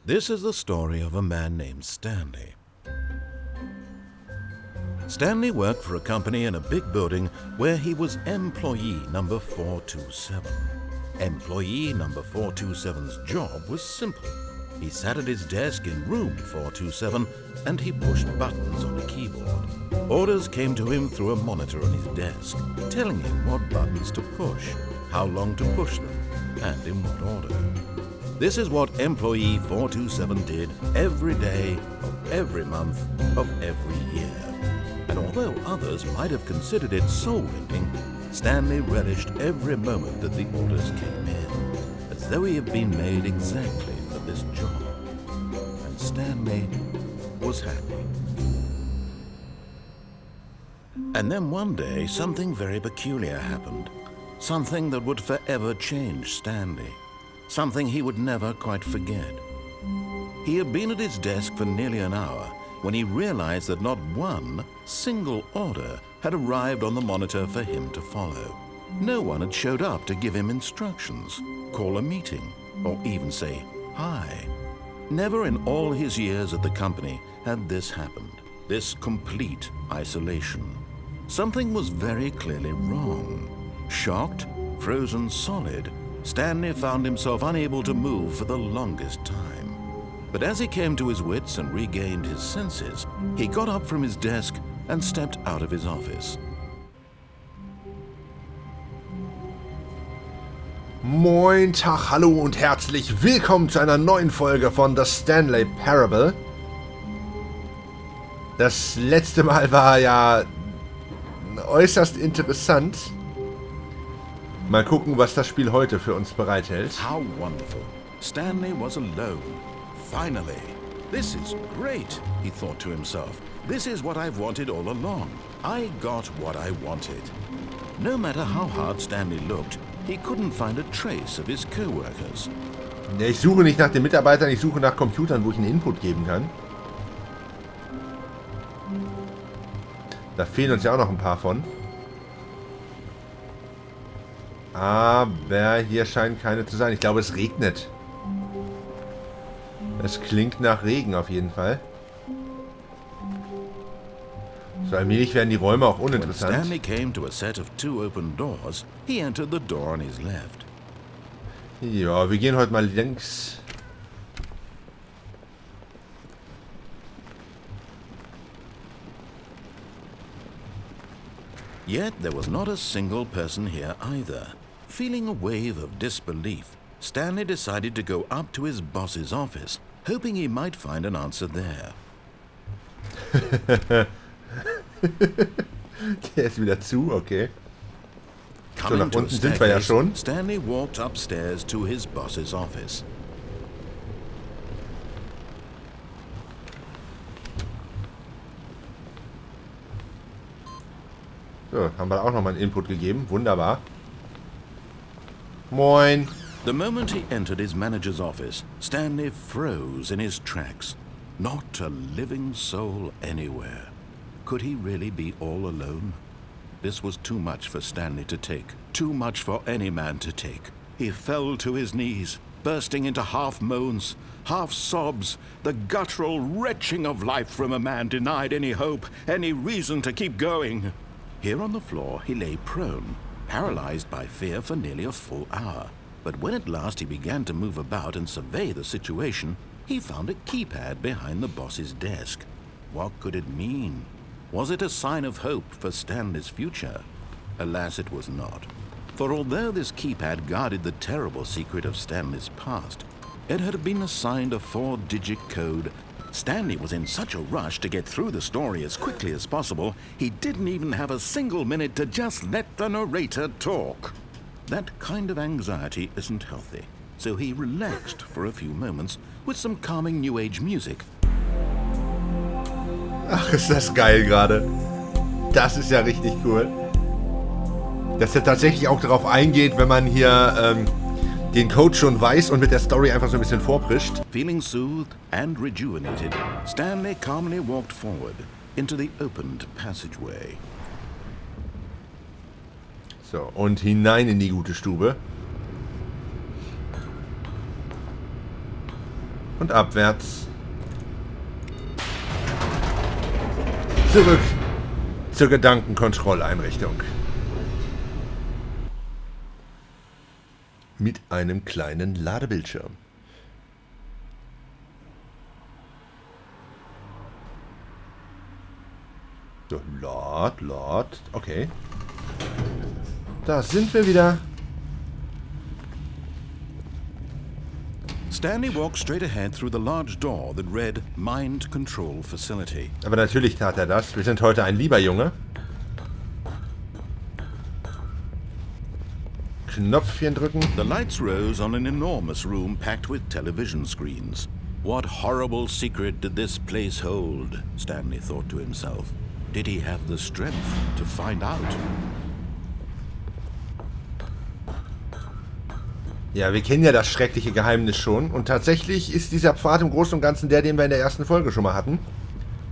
This is the story of a man named Stanley. Stanley worked for a company in a big building where he was employee number 427. Employee number 427's job was simple. He sat at his desk in room 427 and he pushed buttons on a keyboard. Orders came to him through a monitor on his desk, telling him what buttons to push, how long to push them, and in what order. This is what employee 427 did every day of every month of every year. And although others might have considered it soul-winning, Stanley relished every moment that the orders came in, as though he had been made exactly for this job. And Stanley was happy. And then one day, something very peculiar happened. Something that would forever change Stanley. Something he would never quite forget. He had been at his desk for nearly an hour when he realized that not one single order had arrived on the monitor for him to follow. No one had showed up to give him instructions, call a meeting, or even say hi. Never in all his years at the company had this happened, this complete isolation. Something was very clearly wrong. Shocked, frozen solid, Stanley found himself unable to move for the longest time. But as he came to his wits and regained his senses, he got up from his desk and stepped out of his office. Moin, Tag, hallo und herzlich willkommen zu einer neuen Folge von The Stanley Parable. Das letzte Mal war ja äußerst interessant. Mal gucken, was das Spiel heute für uns bereithält. How wonderful. Stanley was alone. Finally. This is great, he thought to himself. This is what I've wanted all along. I got what I wanted. No matter how hard Stanley looked, he couldn't find a trace of his co-workers. Ich suche nicht nach den Mitarbeitern, ich suche nach Computern, wo ich einen Input geben kann. Da fehlen uns ja auch noch ein paar von. Aber hier scheinen keine zu sein. Ich glaube, es regnet. Es klingt nach Regen auf jeden Fall. So allmählich werden die Räume auch uninteressant. When Stanley came to a set of two open doors, he entered the door on his left. Ja, wir gehen heute mal links. Yet there was not a single person here either. Feeling a wave of disbelief, Stanley decided to go up to his boss's office, hoping he might find an answer there. Der ist wieder zu, okay. So, nach Coming to a unten sind wir ja staircase, schon. Stanley walked upstairs to his boss's office. So, haben wir auch nochmal einen Input gegeben. Wunderbar. Moin. The moment he entered his manager's office, Stanley froze in his tracks. Not a living soul anywhere. Could he really be all alone? This was too much for Stanley to take. Too much for any man to take. He fell to his knees, bursting into half moans, half sobs, the guttural retching of life from a man denied any hope, any reason to keep going. Here on the floor he lay prone, paralyzed by fear for nearly a full hour. But when at last he began to move about and survey the situation, he found a keypad behind the boss's desk. What could it mean? Was it a sign of hope for Stanley's future? Alas, it was not. For although this keypad guarded the terrible secret of Stanley's past, it had been assigned a 4-digit code. Stanley was in such a rush to get through the story as quickly as possible, he didn't even have a single minute to just let the narrator talk. That kind of anxiety isn't healthy, so he relaxed for a few moments with some calming New Age music. Ach, ist das geil gerade. Das ist ja richtig cool. Dass er tatsächlich auch darauf eingeht, wenn man hier den Code schon weiß und mit der Story einfach so ein bisschen vorprischt. Feeling soothed and rejuvenated, Stanley calmly walked forward into the opened passageway. So, und hinein in die gute Stube. Und abwärts. Zurück zur Gedankenkontrolleinrichtung. Mit einem kleinen Ladebildschirm. So, Lord. Okay. Da sind wir wieder. Stanley walked straight ahead through the large door that read Mind Control Facility. Aber natürlich tat er das. Wir sind heute ein lieber Junge. Knopfchen drücken. The lights rose on an enormous room packed with television screens. What horrible secret did this place hold? Stanley thought to himself. Did he have the strength to find out? Ja, wir kennen ja das schreckliche Geheimnis schon. Und tatsächlich ist dieser Pfad im Großen und Ganzen der, den wir in der ersten Folge schon mal hatten.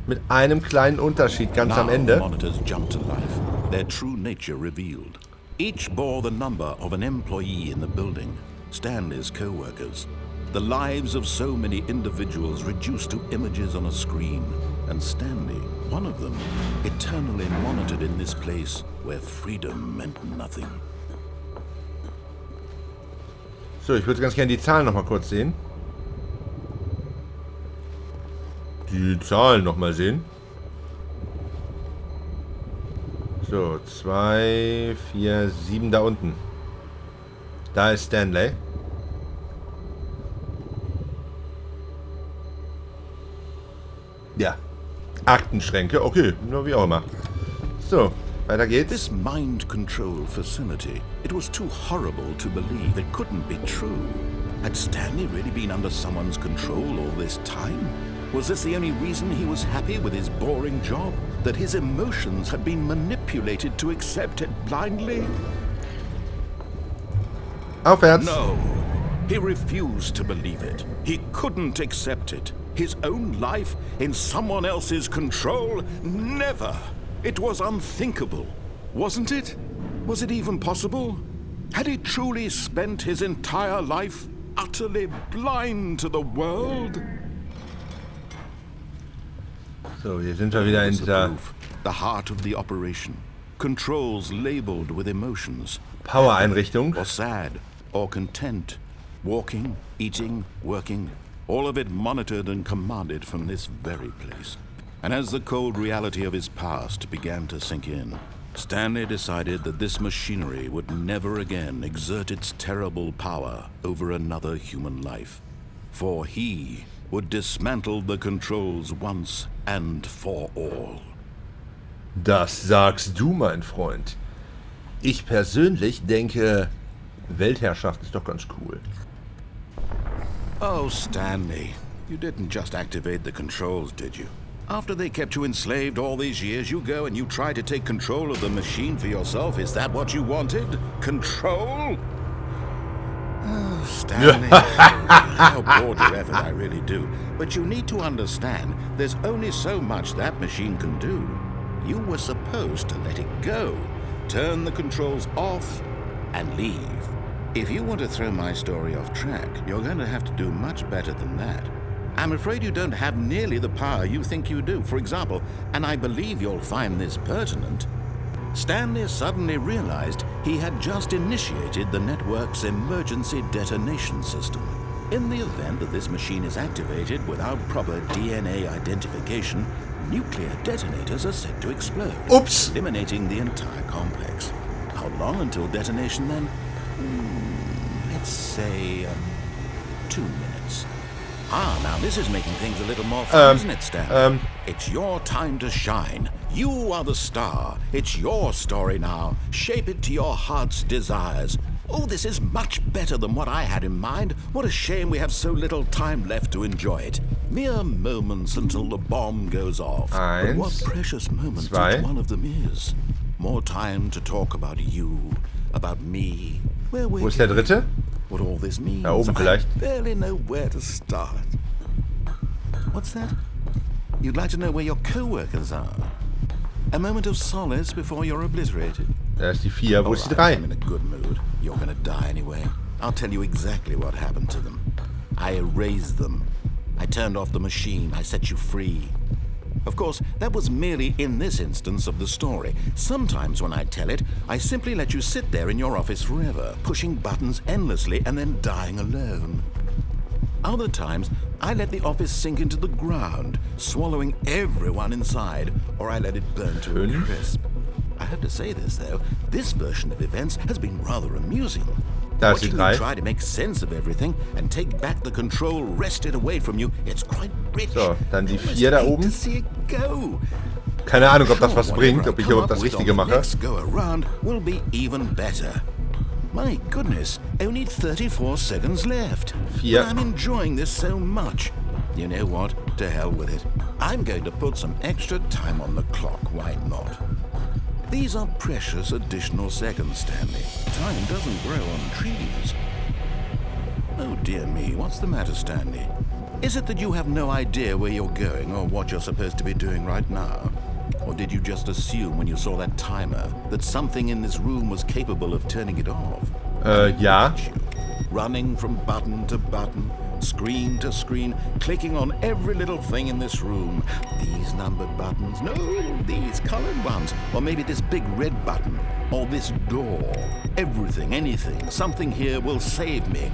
Mit einem kleinen Unterschied ganz am Ende. Monitors jumped to life, their true nature revealed. Each bore the number of an employee in the building, Stanley's co-workers. The lives of so many individuals reduced to images on a screen. And Stanley, one of them, eternally monitored in this place where freedom meant nothing. So, ich würde ganz gerne die Zahlen nochmal kurz sehen. Die Zahlen nochmal sehen. So, 2, 4, 7 da unten. Da ist Stanley. Ja. Aktenschränke, okay, nur wie auch immer. So, weiter geht's. This mind control facility, it was too horrible to believe. It couldn't be true. Had Stanley really been under someone's control all this time? Was this the only reason he was happy with his boring job? That his emotions had been manipulated to accept it blindly? Aufwärts. No, he refused to believe it. He couldn't accept it. His own life in someone else's control? Never. It was unthinkable, wasn't it? Was it even possible? Had he truly spent his entire life utterly blind to the world? So, hier sind wir wieder in dieser The heart of the operation. Controls labeled with emotions. Power-Einrichtung. Or sad, or content. Walking, eating, working. All of it monitored and commanded from this very place. And as the cold reality of his past began to sink in, Stanley decided that this machinery would never again exert its terrible power over another human life. For he would dismantle the controls once and for all. Das sagst du, mein Freund. Ich persönlich denke, Weltherrschaft ist doch ganz cool. Oh, Stanley, you didn't just activate the controls, did you? After they kept you enslaved all these years, you go and you try to take control of the machine for yourself. Is that what you wanted? Control? Oh, Stanley, I applaud your effort, I really do. But you need to understand, there's only so much that machine can do. You were supposed to let it go, turn the controls off, and leave. If you want to throw my story off track, you're going to have to do much better than that. I'm afraid you don't have nearly the power you think you do. For example, and I believe you'll find this pertinent, Stanley suddenly realized he had just initiated the network's emergency detonation system. In the event that this machine is activated without proper DNA identification, nuclear detonators are set to explode, Oops. eliminating the entire complex. How long until detonation then? Let's say 2 minutes. Now this is making things a little more fun, isn't it, Stan? It's your time to shine. You are the star. It's your story now. Shape it to your heart's desires. Oh, this is much better than what I had in mind. What a shame we have so little time left to enjoy it. Mere moments until the bomb goes off. But what precious moments each one of them is. More time to talk about you, about me. Wo ist der dritte? What all this means. Da oben vielleicht. I barely know where to start. What's that? You'd like to know where your co-workers are? A moment of solace before you're obliterated. Da ist die 4. Wo ist die 3? I'm in a good mood. You're gonna die anyway. I'll tell you exactly what happened to them. I erased them. I turned off the machine. I set you free. Of course, that was merely in this instance of the story. Sometimes when I tell it, I simply let you sit there in your office forever, pushing buttons endlessly and then dying alone. Other times, I let the office sink into the ground, swallowing everyone inside, or I let it burn to a crisp. I have to say this, though, this version of events has been rather amusing. Da ist die Watching you 3. try to make sense of everything and take back the control wrested away from you, it's quite rich. So, dann die 4 da oben. To see it go. Keine Ahnung, ob das was bringt, ob ich überhaupt das Richtige mache. Next go around will be even better. My goodness, only 34 seconds left. 4. I'm enjoying this so much. You know what? To hell with it. I'm going to put some extra time on the clock. Why not? These are precious additional seconds, Stanley. Time doesn't grow on trees. Oh dear me, what's the matter, Stanley? Is it that you have no idea where you're going or what you're supposed to be doing right now? Or did you just assume when you saw that timer that something in this room was capable of turning it off? Ja. Running from button to button, screen to screen, clicking on every little thing in this room. These numbered buttons, no, these colored ones. Or maybe this big red button, or this door. Everything, anything, something here will save me.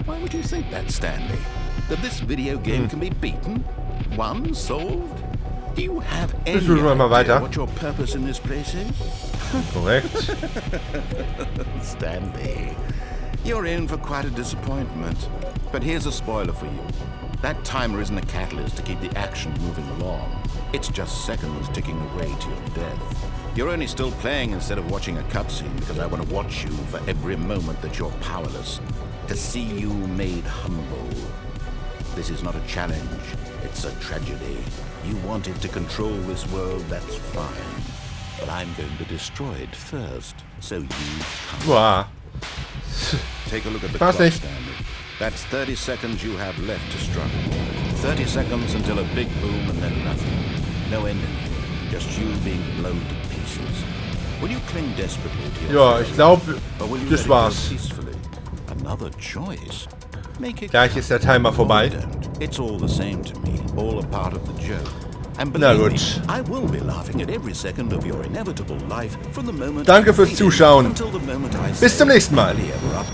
Why would you think that, Stanley? That this video game can be beaten? Won? Solved? Do you have any idea what your purpose in this place is? Korrekt. Stanley, you're in for quite a disappointment. But here's a spoiler for you. That timer isn't a catalyst to keep the action moving along. It's just seconds ticking away to your death. You're only still playing instead of watching a cutscene because I want to watch you for every moment that you're powerless. To see you made humble. This is not a challenge. It's a tragedy. You wanted to control this world, that's fine. But I'm going to destroy it first, so you can't. Boah. Take a look at the clock, Stanley. That's 30 seconds you have left to struggle. 30 seconds until a big boom and then nothing. No ending here. Just you being blown to pieces. Will you cling desperately to your Ja, ich glaube, das war's. Another choice. Make it Gleich ist der Timer vorbei. It's all the same to me. All a part of the joke. And Na believe gut. me, I will be laughing at every second of your inevitable life from the moment Danke fürs Zuschauen. until the moment I Bis zum nächsten Mal. say, "Ever up?"